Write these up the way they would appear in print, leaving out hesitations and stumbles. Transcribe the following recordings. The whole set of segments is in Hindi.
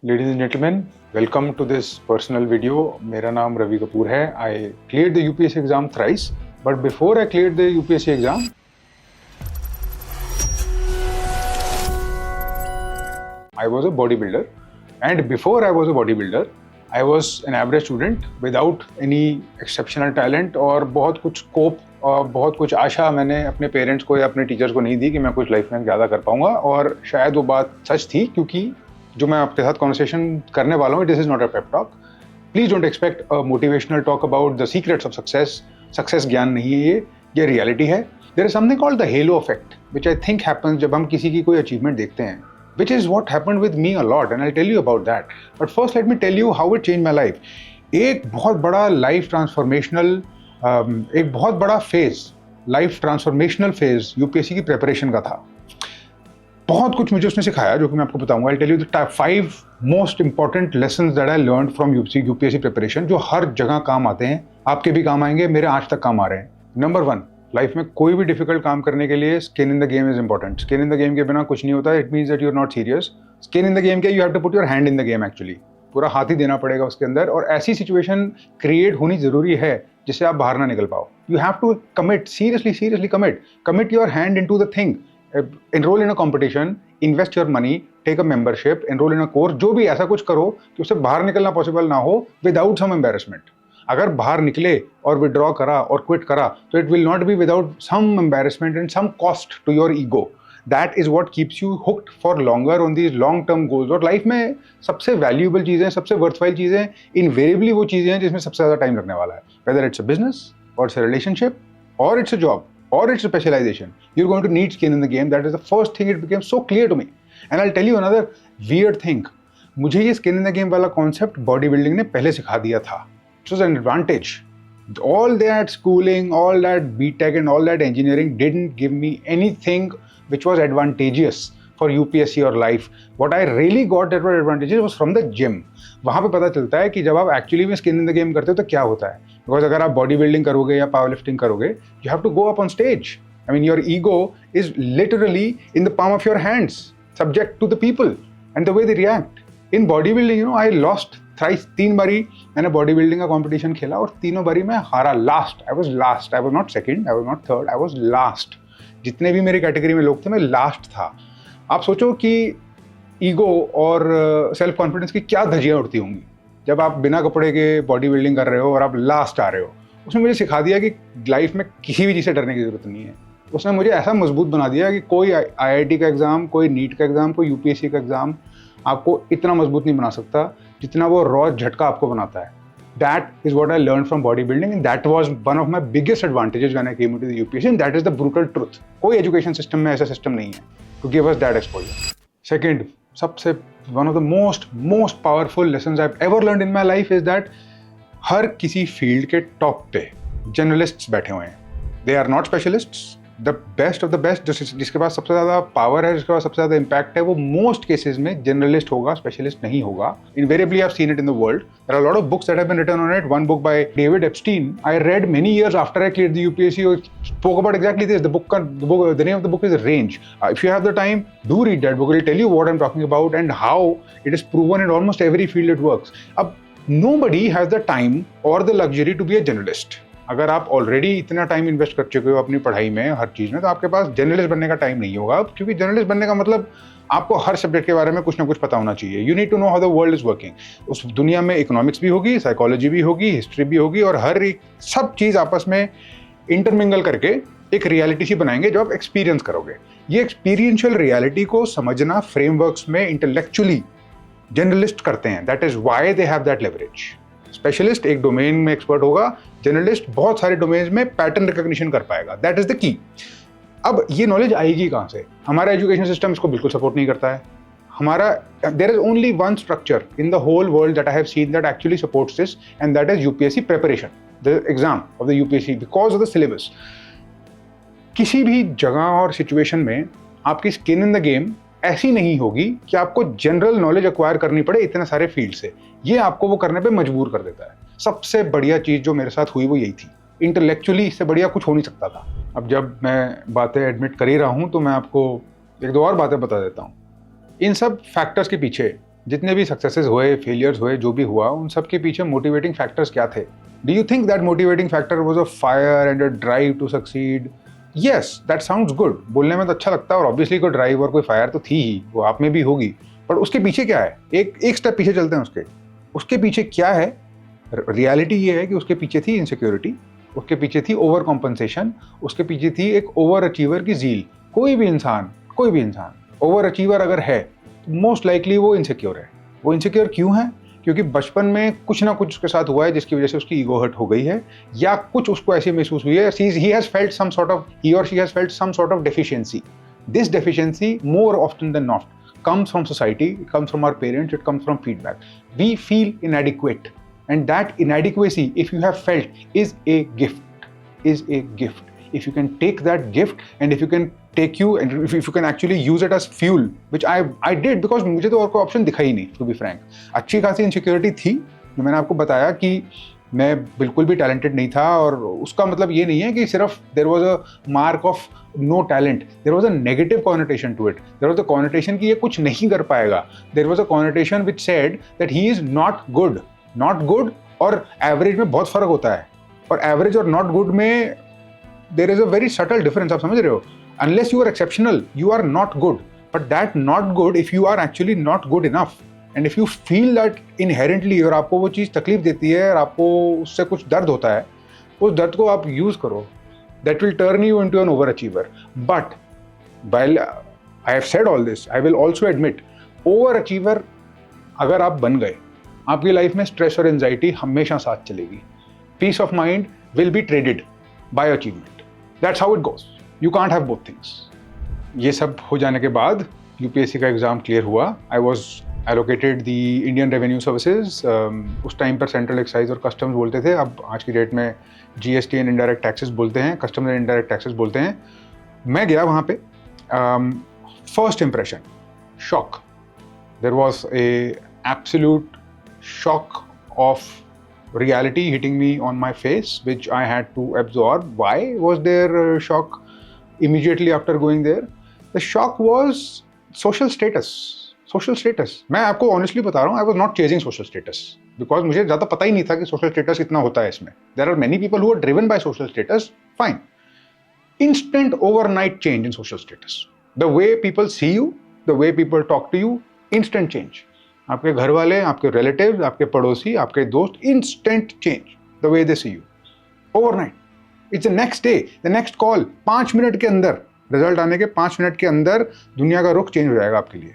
Ladies and gentlemen, welcome to this personal video. मेरा नाम रवि कपूर है. I cleared the UPSC exam thrice, but before I cleared the UPSC exam, I was a bodybuilder, and before I was a bodybuilder, I was an average student without any exceptional talent और बहुत कुछ scope और बहुत कुछ आशा मैंने अपने पेरेंट्स को या अपने टीचर्स को नहीं दी कि मैं कुछ लाइफ में ज़्यादा कर पाऊंगा. और शायद वो बात सच थी, क्योंकि जो मैं आपके साथ कॉन्वर्सेशन करने वाला हूँ, this is not a pep talk. Please don't expect a motivational talk about the secrets of success. Success ज्ञान नहीं है, ये रियलिटी है. There is something called the halo effect which I think happens जब हम किसी की कोई अचीवमेंट देखते हैं, which is what happened with me a lot, and I'll tell you about that. But first let me tell you how it changed my life. एक बहुत बड़ा लाइफ ट्रांसफॉर्मेशनल एक बहुत बड़ा phase, life transformational phase UPSC की प्रिपरेशन का था. बहुत कुछ मुझे उसने सिखाया जो कि मैं आपको बताऊंगा. I'll tell you the 5 most important lessons that I learned from UPSC preparation, जो हर जगह काम आते हैं. आपके भी काम आएंगे, मेरे आज तक काम आ रहे हैं. नंबर 1, लाइफ में कोई भी डिफिकल्ट काम करने के लिए skin in the game is important. Skin in the game के बिना कुछ नहीं होता. It means that you are not serious. Skin in the game के you have to put your hand in the game. Actually पूरा हाथ ही देना पड़ेगा उसके अंदर, और ऐसी सिचुएशन क्रिएट होनी जरूरी है जिससे आप बाहर ना निकल पाओ. You have to commit, seriously commit your hand into the thing. Enrol in a competition, invest your money, take a membership, enrol in a course, जो भी ऐसा कुछ करो कि उससे बाहर निकलना पॉसिबल ना हो विदाउट सम एम्बेरसमेंट. अगर बाहर निकले और विड्रॉ करा और क्विट करा तो it will not be without some embarrassment and some cost to your ego. That is what keeps you hooked for longer on these long term goals. और लाइफ में सबसे वैल्यूएबल चीज़ें, सबसे वर्थवाइल चीज़ें इनवेरिएबली वो चीज़ें हैं जिसमें सबसे ज़्यादा टाइम लगने वाला है. वेदर इट्स अ बिजनेस और इट्स अ रिलेशनशिप और it's a job or it's a specialization, you're going to need skin in the game. That is the first thing. It became so clear to me. And I'll tell you another weird thing. मुझे ये skin in the game वाला concept बॉडी बिल्डिंग ने पहले सिखा दिया था. It was an advantage. All that schooling, all that BTech and all that engineering didn't give me anything which was advantageous for UPSC or life. What I really got that was advantageous was from the gym. वहाँ पे पता चलता है कि जब आप एक्चुअली में स्किन इन द गेम करते हो तो क्या होता है. बिकॉज अगर आप बॉडी बिल्डिंग करोगे या पावर लिफ्टिंग करोगे, you have to go up on stage. I mean your ego is literally in the palm of your hands, subject to the people and the way they react. In body building, you know, I lost thrice. 3 बारी मैंने बॉडी बिल्डिंग का कॉम्पिटिशन खेला और तीनों बारी मैं हारा. I was not second, I was not third, I was last. जितने भी मेरी कैटेगरी में लोग थे, मैं लास्ट था. आप सोचो कि ईगो और सेल्फ कॉन्फिडेंस की क्या धज्जियाँ उड़ती होंगी जब आप बिना कपड़े के बॉडी बिल्डिंग कर रहे हो और आप लास्ट आ रहे हो. उसने मुझे सिखा दिया कि लाइफ में किसी भी चीज़ से डरने की ज़रूरत नहीं है. उसने मुझे ऐसा मजबूत बना दिया कि कोई आईआईटी का एग्ज़ाम, कोई नीट का एग्ज़ाम, कोई यूपीएससी का एग्ज़ाम आपको इतना मजबूत नहीं बना सकता जितना वो रॉ झटका आपको बनाता है. That is what I learned from bodybuilding, and that was one of my biggest advantages when I came into the UPSC, and that is the brutal truth. कोई एजुकेशन सिस्टम में ऐसा सिस्टम नहीं है to give us that exposure. Second, सबसे one of the most powerful lessons I've ever learned in my life is that हर किसी फील्ड के टॉप पे जर्नलिस्ट्स बैठे हुए हैं. They are not specialists. The best of the best, जिसके पास सबसे ज़्यादा पावर है, जिसके पास सबसे ज़्यादा इम्पैक्ट है, वो मोस्ट केसेस में जर्नलिस्ट होगा, स्पेशलिस्ट नहीं होगा. Invariably I have seen it in the world. There are lot of books that have been written on it. One book by David Epstein I read many years after I cleared the UPSC, spoke about exactly this. The name of the book is Range. If you have the time, do read that book. It will tell you what I'm talking about and how it is proven in almost every field it works. अब nobody has the time or the luxury to be a journalist. अगर आप ऑलरेडी इतना टाइम इन्वेस्ट कर चुके हो अपनी पढ़ाई में, हर चीज़ में, तो आपके पास जर्नलिस्ट बनने का टाइम नहीं होगा. क्योंकि जर्नलिस्ट बनने का मतलब आपको हर सब्जेक्ट के बारे में कुछ ना कुछ पता होना चाहिए. You need to know how the world is working. उस दुनिया में इकोनॉमिक्स भी होगी, साइकोलॉजी भी होगी, हिस्ट्री भी होगी, और हर एक सब चीज़ आपस में इंटरमिंगल करके एक रियलिटी सी बनाएंगे जो आप एक्सपीरियंस करोगे. ये एक्सपीरियंशियल रियलिटी को समझना फ्रेमवर्क्स में इंटेलेक्चुअली जर्नलिस्ट करते हैं. That is why they have that leverage. Specialist एक डोमेन में एक्सपर्ट होगा, जर्नलिस्ट बहुत सारे डोमेन्स में पैटर्न रिकॉग्निशन कर पाएगा. That is the key. अब ये नॉलेज आएगी कहाँ से? हमारा एजुकेशन सिस्टम इसको बिल्कुल सपोर्ट नहीं करता है. हमारा there is only one structure in the whole world that I have seen that actually supports this, and that is UPSC preparation, the exam of the UPSC, because of the syllabus. किसी भी जगह और सिचुएशन में आपकी स्किन इन द गेम ऐसी नहीं होगी कि आपको जनरल नॉलेज एक्वायर करनी पड़े इतने सारे फील्ड से. ये आपको वो करने पे मजबूर कर देता है. सबसे बढ़िया चीज़ जो मेरे साथ हुई वो यही थी. इंटेलेक्चुअली इससे बढ़िया कुछ हो नहीं सकता था. अब जब मैं बातें एडमिट कर ही रहा हूँ तो मैं आपको 1-2 और बातें बता देता हूँ. इन सब फैक्टर्स के पीछे जितने भी सक्सेसेस हुए, फेलियर्स हुए, जो भी हुआ, उन सब के पीछे मोटिवेटिंग फैक्टर्स क्या थे? Do you think that motivating factor was a fire and a drive to succeed? Yes, that sounds good, बोलने में तो अच्छा लगता है, और ऑब्वियसली कोई ड्राइव और कोई फायर तो थी ही, वो आप में भी होगी, पर उसके पीछे क्या है? एक स्टेप पीछे चलते हैं उसके पीछे क्या है? रियलिटी ये है कि उसके पीछे थी इनसिक्योरिटी, उसके पीछे थी ओवर कॉम्पनसेशन, उसके पीछे थी एक ओवर अचीवर की जील। कोई भी इंसान ओवर अचीवर अगर है तो मोस्ट लाइकली वो इनसिक्योर है। वो इनसिक्योर क्यों है? क्योंकि बचपन में कुछ ना कुछ उसके साथ हुआ है जिसकी वजह से उसकी ईगो हर्ट हो गई है, या कुछ उसको ऐसी महसूस हुई है, he or she has felt some sort of deficiency. This deficiency, more often than not, comes from society, it comes from our parents, it comes from feedback. We feel inadequate, and that inadequacy, if you have felt, is a gift. If you can take that gift, and if you can if you can actually use it as fuel, which I did, because मुझे तो और कोई ऑप्शन दिखा ही नहीं, to be frank. अच्छी खासी इनसिक्योरिटी थी, जो मैंने आपको बताया कि मैं बिल्कुल भी टैलेंटेड नहीं था, और उसका मतलब ये नहीं है कि सिर्फ there was a mark of no talent, there was a negative connotation to it, there was a connotation कि ये कुछ नहीं कर पाएगा, there was a connotation which said that he is not good, और एवरेज में बहुत फर्क होता है, और एवरेज और नॉट गुड में there is a very subtle difference, आप समझ रहे हो? Unless you are exceptional, you are not good. But that not good, if you are actually not good enough, and if you feel that inherently, और आपको वो चीज़ तकलीफ देती है और आपको उससे कुछ दर्द होता है, उस दर्द को आप यूज़ करो. That will turn you into an overachiever. But while I have said all this, I will also admit, overachiever अगर आप बन गए, आपकी लाइफ में स्ट्रेस और एंजाइटी हमेशा साथ चलेगी. Peace of mind will be traded by achievement. That's how it goes. You can't have both things. ये सब हो जाने के बाद यूपीएससी का एग्ज़ाम क्लियर हुआ. I was allocated the Indian revenue services. उस टाइम पर सेंट्रल एक्साइज और कस्टम्स बोलते थे, अब आज की डेट में जीएसटी एंड इनडायरेक्ट टैक्सेस बोलते हैं, कस्टम्स एंड इनडायरेक्ट टैक्सेस बोलते हैं. मैं गया वहाँ पे. First impression, shock. There was a absolute shock of reality hitting me on my face, which I had to absorb. Why was there a shock immediately after going there? The shock was social status. मैं आपको honestly बता रहा हूँ, I was not chasing social status because मुझे ज़्यादा पता ही नहीं था कि social status इतना होता है इसमें. There are many people who are driven by social status. Fine. Instant overnight change in social status. The way people see you, the way people talk to you, instant change. आपके घर वाले, आपके रिलेटिव्स, आपके पड़ोसी, आपके दोस्त, instant change the way they see you overnight. It's the next day, the next call. 5 minute के अंदर, रिजल्ट आने के 5 मिनट के अंदर दुनिया का रुख चेंज हो जाएगा आपके लिए.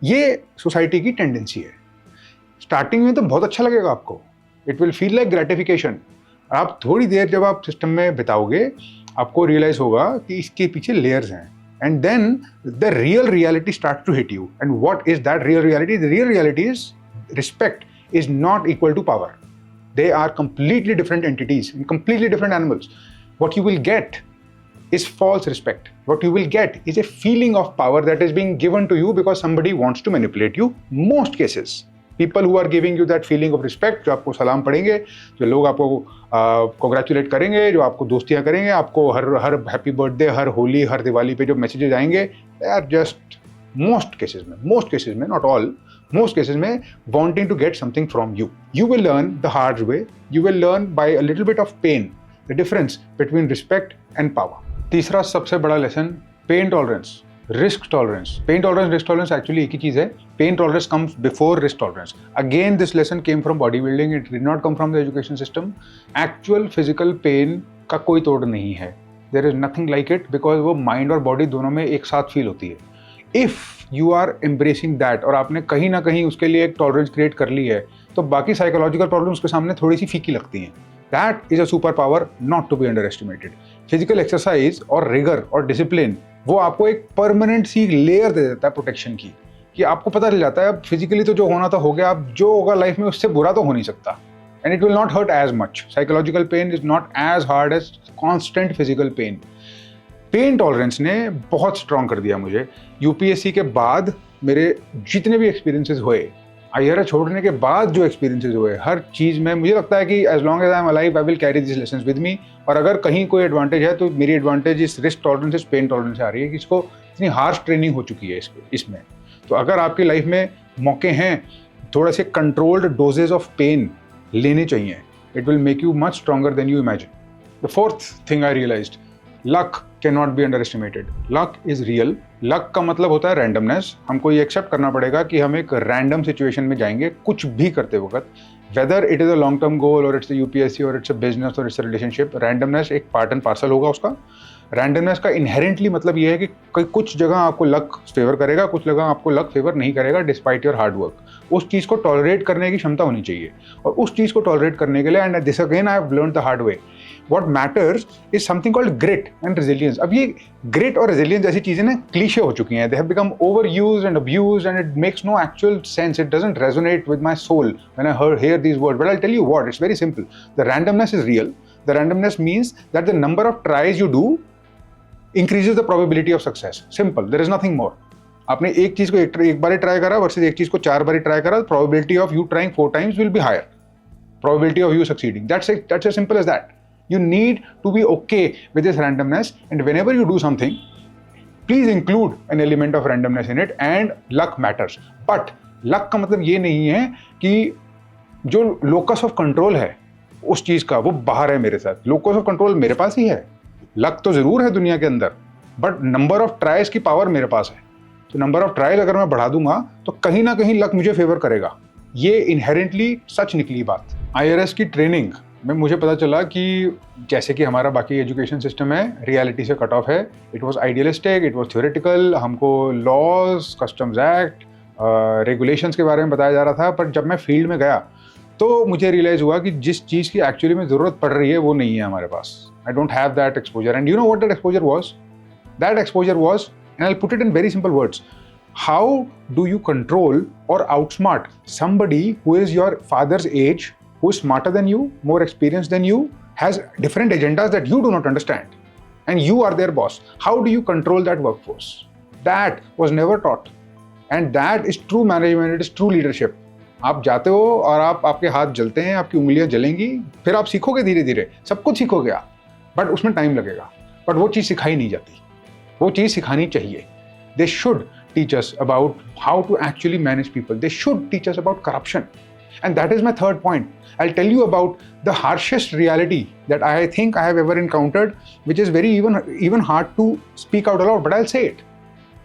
ये सोसाइटी की टेंडेंसी है. स्टार्टिंग में तो बहुत अच्छा लगेगा आपको, it will feel like gratification. आप थोड़ी देर जब आप सिस्टम में बिताओगे, आपको रियलाइज होगा कि इसके पीछे लेयर्स हैं. And then the real reality starts to hit you. And what is that real reality? The real reality is respect is not equal to power. They are completely different entities and completely different animals. What you will get is false respect. What you will get is a feeling of power that is being given to you because somebody wants to manipulate you. Most cases. People who are giving you that feeling of respect, जो आपको सलाम पढ़ेंगे, जो लोग आपको कॉन्ग्रेचुलेट करेंगे, जो आपको दोस्तियाँ करेंगे, आपको हर हैप्पी बर्थडे, हर होली, हर दिवाली पे जो मैसेजेस आएंगे, they are just most cases में, नॉट ऑल, मोस्ट केसेस में wanting to get something from you. You will learn the hard way. You will learn by a little bit of pain the difference between respect and power. तीसरा सबसे बड़ा lesson, pain tolerance, risk tolerance. Pain tolerance, risk tolerance actually एक ही चीज़ है. Pen tolerance comes before risk tolerance. Again this lesson came from body building, it did not come from the education system. Actual physical pain का कोई तोड़ नहीं है. There is nothing like it, because वो माइंड और बॉडी दोनों में एक साथ फील होती है. If you are embracing that, और आपने कहीं ना कहीं उसके लिए एक टॉलरेंस क्रिएट कर ली है, तो बाकी साइकोलॉजिकल प्रॉब्लम्स के सामने थोड़ी सी फीकी लगती हैं. That is a super power not to be under estimated. Physical exercise और रिगर और डिसिप्लिन, वो आपको एक परमानेंट सी लेयर दे देता है प्रोटेक्शन की, कि आपको पता चल जाता है अब फिजिकली तो जो होना था हो गया, अब जो होगा लाइफ में उससे बुरा तो हो नहीं सकता. And it will not hurt as much. Psychological pain is not as hard as constant physical pain. Pain tolerance ने बहुत स्ट्रॉन्ग कर दिया मुझे. यूपीएससी के बाद मेरे जितने भी एक्सपीरियंसेस हुए, आईआरएस छोड़ने के बाद जो एक्सपीरियंसेस हुए, हर चीज़ में मुझे लगता है कि as long as I am alive I will carry this lessons with me. और अगर कहीं कोई एडवांटेज है तो मेरी एडवांटेज इस रिस्क टॉलरेंस, इस पेन टॉलरेंस से आ रही है कि इसको इतनी हार्श ट्रेनिंग हो चुकी है इसमें. तो अगर आपकी लाइफ में मौके हैं, थोड़े से कंट्रोल्ड डोजेज ऑफ पेन लेने चाहिए. It will make you much stronger than you imagine. The fourth thing I realized, luck cannot be underestimated. Luck is real. Luck का मतलब होता है randomness. हमको ये accept करना पड़ेगा कि हम एक random situation में जाएंगे कुछ भी करते वक्त. Whether it is a long-term goal or it's a UPSC or it's a business or it's a relationship, randomness एक part and parcel होगा उसका. रैंडमनेस का इनहेरेंटली मतलब ये है कि कुछ जगह आपको लक फेवर करेगा, कुछ जगह आपको लक फेवर नहीं करेगा डिस्पाइट योर हार्ड वर्क. उस चीज़ को टॉलरेट करने की क्षमता होनी चाहिए. और उस चीज़ को टॉलरेट करने के लिए, and this again I have learned the hard way, what matters is something called grit and resilience. अब ये ग्रिट और रेजिलियंस जैसी चीज़ें ना क्लीशे हो चुकी हैं. They have become over used and abused and it makes no actual sense. It doesn't resonate with my soul when I hear these words. But I'll tell you what, it's very simple. The randomness is real. The randomness means that the number of tries you do increases the probability of success. Simple. There is nothing more. आपने एक चीज को एक बार ट्राई करा वर्सेस एक चीज को 4 बार ट्राई करा, probability of you trying 4 times will be higher. Probability of you succeeding. That's as simple as that. You need to be okay with this randomness, and whenever you do something, please include an element of randomness in it, and luck matters. But luck का मतलब ये नहीं है कि जो locus of control है उस चीज का वो बाहर है मेरे साथ. Locus of control मेरे पास ही है. लक तो जरूर है दुनिया के अंदर, बट नंबर ऑफ ट्रायल्स की पावर मेरे पास है. तो नंबर ऑफ ट्रायल अगर मैं बढ़ा दूंगा तो कहीं ना कहीं लक मुझे फेवर करेगा. ये इनहेरेंटली सच निकली बात. IRS की ट्रेनिंग में मुझे पता चला कि जैसे कि हमारा बाकी एजुकेशन सिस्टम है, रियलिटी से कट ऑफ है. It was idealistic, it was theoretical. हमको लॉज, कस्टम्स एक्ट, रेगुलेशंस के बारे में बताया जा रहा था. पर जब मैं फील्ड में गया तो मुझे रियलाइज हुआ कि जिस चीज़ की एक्चुअली में ज़रूरत पड़ रही है वो नहीं है हमारे पास. I don't have that exposure. And you know what that exposure was? That exposure was, and I'll put it in very simple words, how do you control or outsmart somebody who is your father's age, who is smarter than you, more experienced than you, has different agendas that you do not understand, and you are their boss? How do you control that workforce? That was never taught. And that is true management, it is true leadership. आप जाते हो और आपके हाथ जलते हैं, आपकी उंगलियां जलेंगी, फिर आप सीखोगे धीरे धीरे, सब कुछ सीखोगे आप, बट उसमें टाइम लगेगा. बट वो चीज़ सिखाई नहीं जाती, वो चीज़ सिखानी चाहिए. They should teach us about how to actually manage people. They should teach us about corruption. And that is my third point. I will tell you about the harshest reality that I think I have ever encountered, which is very even hard to speak out aloud, but I'll say it.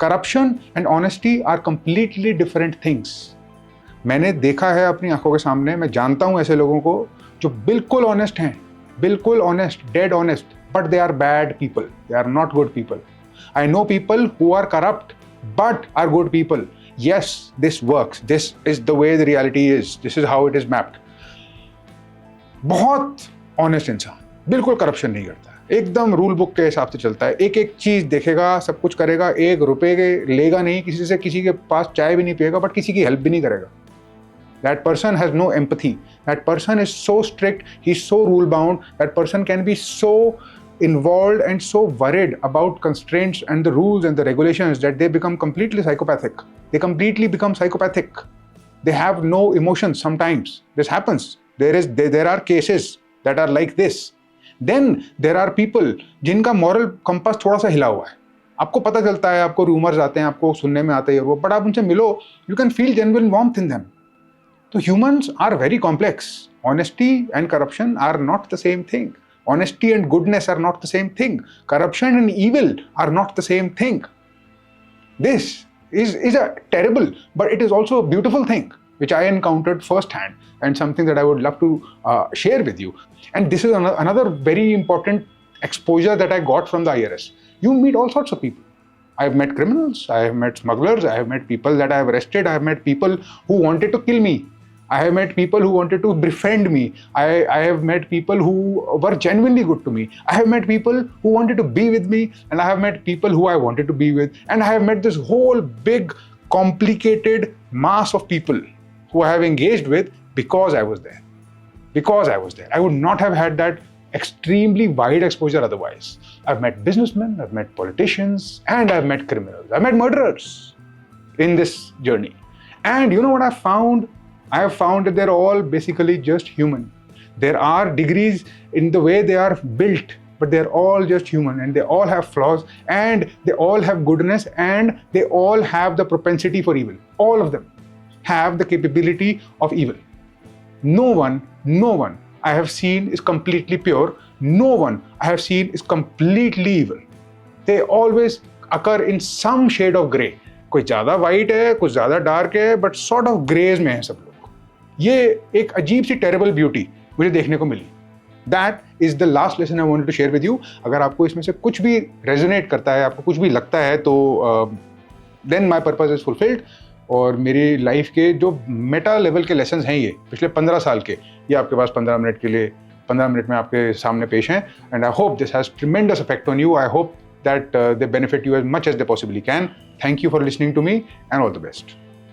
Corruption and honesty are completely different things. मैंने देखा है अपनी आंखों के सामने. मैं जानता हूं ऐसे लोगों को जो बिल्कुल ऑनेस्ट हैं, बिल्कुल honest, dead honest, but they are bad people. They are not good people. I know people who are corrupt but are good people. Yes, this works. This is the way the reality is. This is how it is mapped. बहुत ऑनेस्ट इंसान, बिल्कुल करप्शन नहीं करता, एकदम रूल बुक के हिसाब से चलता है. एक एक चीज देखेगा, सब कुछ करेगा, 1 रुपए लेगा नहीं किसी से, किसी के पास चाय भी नहीं पिएगा, बट किसी की हेल्प भी नहीं करेगा. That person has no empathy. That person is so strict, he's so rule bound. That person can be so involved and so worried about constraints and the rules and the regulations that they become completely psychopathic. They completely become psychopathic. They have no emotions sometimes. This happens. There are cases that are like this. Then there are people जिनका moral compass थोड़ा सा हिला हुआ है. आपको पता चलता है, आपको rumors आते हैं, आपको सुनने में आते हैं वो, but आप उनसे मिलो, you can feel genuine warmth in them. So humans are very complex. Honesty and corruption are not the same thing. Honesty and goodness are not the same thing. Corruption and evil are not the same thing. This is a terrible, but it is also a beautiful thing, which I encountered firsthand, and something that I would love to share with you. And this is another very important exposure that I got from the IRS. You meet all sorts of people. I have met criminals, I have met smugglers, I have met people that I have arrested, I have met people who wanted to kill me. I have met people who wanted to befriend me. I have met people who were genuinely good to me. I have met people who wanted to be with me, and I have met people who I wanted to be with. And I have met this whole big, complicated mass of people who I have engaged with because I was there. Because I was there. I would not have had that extremely wide exposure otherwise. I've met businessmen, I've met politicians, and I've met criminals. I've met murderers in this journey. And you know what I found? I have found that they're all basically just human. There are degrees in the way they are built, but they're all just human, and they all have flaws, and they all have goodness, and they all have the propensity for evil. All of them. have the capability of evil. No one I have seen is completely pure. No one I have seen is completely evil. They always occur in some shade of gray. कोई ज़्यादा वाइट है, कुछ ज़्यादा डार्क है, बट सॉर्ट ऑफ ग्रेज में है सब लोग. ये एक अजीब सी टेरेबल ब्यूटी मुझे देखने को मिली. That is the last lesson I wanted to share with you. अगर आपको इसमें से कुछ भी रेजोनेट करता है, आपको कुछ भी लगता है, तो then my purpose is fulfilled. और मेरी लाइफ के जो मेटा लेवल के लेसन हैं, ये पिछले 15 साल के, ये आपके पास 15 मिनट के लिए 15 मिनट में आपके सामने पेश हैं. And I hope this has tremendous effect on you. I hope that they benefit you as much as they possibly can. Thank you for listening to me, and all the best.